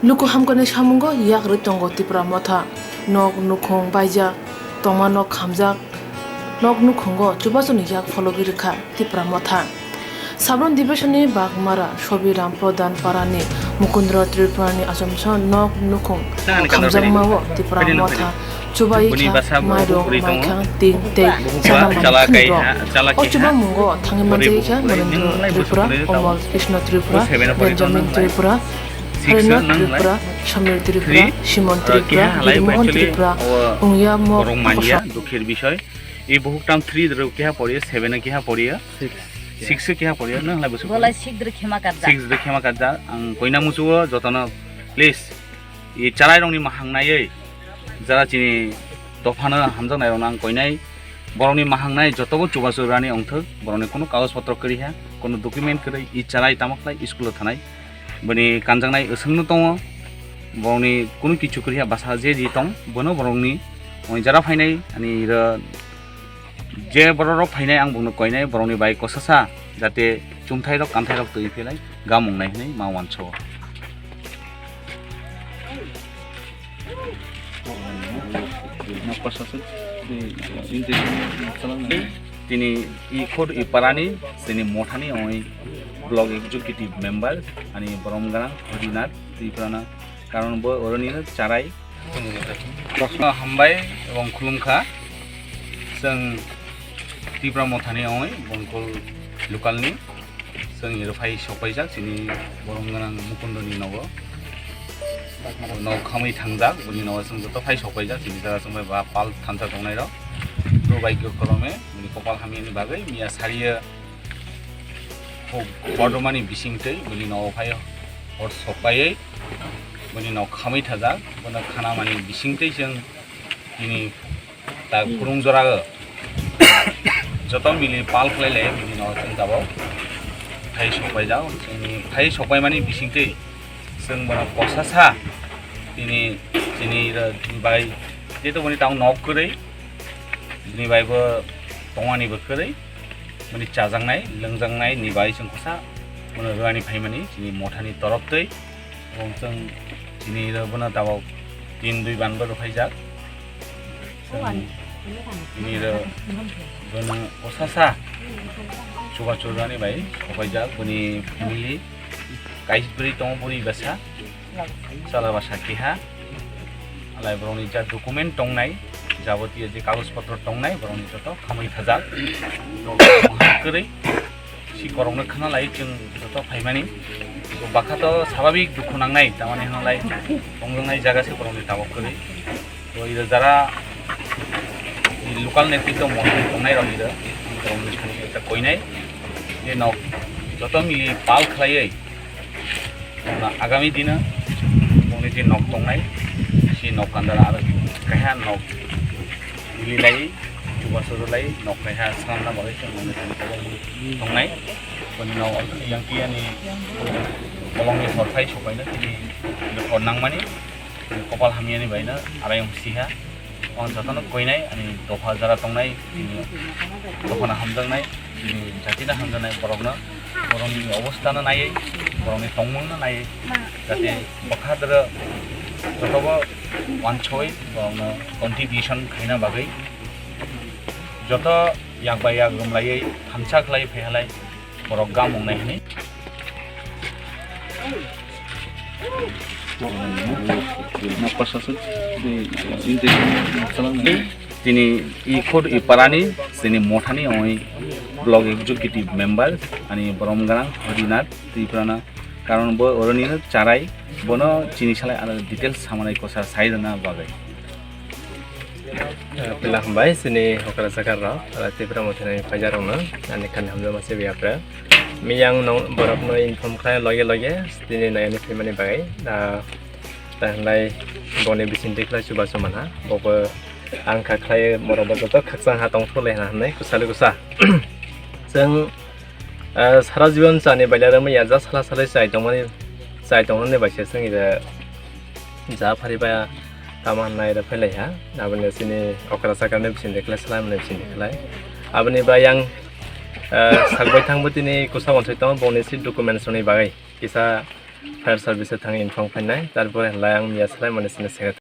Nuku hamkane samungo yak ritongo tipra motha nok nukhong baijak tongma nok khamjak nok nukhongo chubasuni yak phologi rikha tipra motha Sabron Division Bagmara Shobiram Prodan Parani Mukundra Tripurani Assumption Nok Nukhong Khamjak mawo tipra motha Chubai kha mairo maikha ting te sana o chuba mungo thangimanje kha Narendra Tripura Omal Krishna Tripura Benjamin Tripura Harina Tripura Shamir Tripura Shimon Tripura Mohan Tripura Ungya Mok Rongmania dukhir বিষয় এই বহুটাম 3 র কেহা পড়িয়ে 7 কেহা পড়িয়ে 6 কেহা পড়িয়ে না হলাই বসু বলাই 6 র খেমা কাজা 6 র খেমা কাজা আং কইনা মুসুও যতন প্লিজ এই চারাই রংনি মাহাংনাयै যারা চিনি দফানো হামজানাय রং কইনাই বরংনি মাহাংনাय যতবো চুবাসুরানি অংথক বরংনি কোনো কাগজপত্র করিহা কোনো ডকুমেন্ট করি ই চারাই তামাকলাই স্কুল থানাय বনি কানজাংনাय असंनो दङ বরংনি কোনো কিছু করিহা বাসা যে দি দं বনো বরংনি ওই যারা ফাইনাই আনি যে বড় ফাইনাই आं बुंनो कयनाय बरंनि बाय कससा जाते चुमथाय रक कान्थाय रक तै फेलाय गामंनाय हनै मावानस তিনি ই খোদ ই পারানি তিনি মঠানি ওই ব্লক এক্সিকিউটিভ মেম্বার আনি বরমগানা হরিনাথ ত্রিপুরানা কারণ ব অরনি চারাই প্রশ্ন হামবাই এবং খুলুমখা जों ত্রিপুরা মথানি ওই বংকল লোকালনি जों इरफाय सफायजाक जोंनि बरमगाना मुकुन्दनि न'आव खामै थांजाक बनि न'आव जों जत फाय सफायजाक जोंनि जायगा जों बा पाल थानसा दंनाय र प्रबायग्य खरमे बनि कपाल हामिनि बागै मिया सारियो बर्धमानि बिसिंथै बनि न'आव फाय हर सफायै बनि न'आव खामै थाजाक बनि खाना मानि बिसिंथै जों दिनै दा खुरुं जरा जत मिलि पाल खलायलाय बिनि न'आव जों जाबाव फाय सफाय जाव जोंनि फाय सफाय मानि बिसिंथै जों बना पसासा दिनै बाय जेतो बनि टाउन नक करै दिनै बायबो तङानिबो करै माने चाजांनाय लोंजांनाय निबाय जों खसा बना रुवानि फाय मानि दिनै मथानि तरफतै এবং जों दिनै बना दाबाव दिन दुइ बानबो रुफायजाक दिनै बना पसासा चुगा चुरानि बाय सफायजाक बनि फेमिलि गाइसब्रै दङ बुरि बासा सालाबा साखिहा आलाय बरंनि जा डकुमेन्ट दंनाय जाबतीय जे कागजपत्र दंनाय बरंनि जत खामै थाजाक करै सि करंनो खाना लाय जों जत फायमानि बाखाथ स्वाभाविक दुखु नांनाय तामाने हनालाय दंजोंनाय जागासे बरंनि दाबो करै तो इरा जारा लोकाल नेतृत्व मन्थ्रि दंनाय रहिरो बरंनि खानि एकटा कयनाय जे न जत मिलि पाल खलायै आगामी दिन उन्हें जे नक दंनाय सि नक कान्दारा आरो काहा नक मिलिलाय जुबासुरलाय नक काहा सानना बागै जों दंनाय बनि नाव यांकियानि बलंनि सरफाय सफायनो दिनै हरनांमानि कपाल हामियानि बायनो आरायं सिहा अन जतन गयनाय अनि दफा जारा दंनाय दफाना हामजांनाय जातिना हामजानाय बरगनो बरंनि अबस्थानो नायै बरंनि तंमंनो नायै जाते बखादर जतबो वानछय बरंनो कन्ट्रिबिउसन खायना बागै जत यागबाय याग गमलायै थामसा खलाय फैहालाय बरग गामंनाय हनै তিনি ই খোদ ই পারানি जोंनि मठानि ओइ ब्लक एग्जिक्यूटिव मेम्बर अनि बरमगाना हरिनाथ त्रिपुराना कारण बो अरनि चाराय बनो चिनि सालाय आरो डिटेल्स सामानाय कोसा साइदना बागै पिला हमबाय जोंनि हकरा जागार त्रिपुरा मठानि फाइजारावनो अनि खान हमजा मासे बियाफ्रा मियां बरफनो इनफर्म खाय लगे लगे दिनै नायनि फैमानि बागै दा ताहलाय बने बिसिनदैखला सुबा समाना बबो आं खाख्लाय बरबो जत खाकसां हा दं थले हानाय कुसाले कुसा जों सारा जीवन जानि बायलार मैया जा साला साले जाय दंने बायसे जों इदा जा फारिबा तामाननाय दा फैलायहा आबने सिनि अकरा सागारने बिसिनदैखला सालामने बिसिनदैखला आबने बायां सागबाय थांबो दिनै कुसा अनसाय दं बनेसि डकुमेन्टसनि बागै किसा फायार सार्भिस थांनो इनफर्म फायनाय तारपरे लाय आं मिया सालाय माने सिने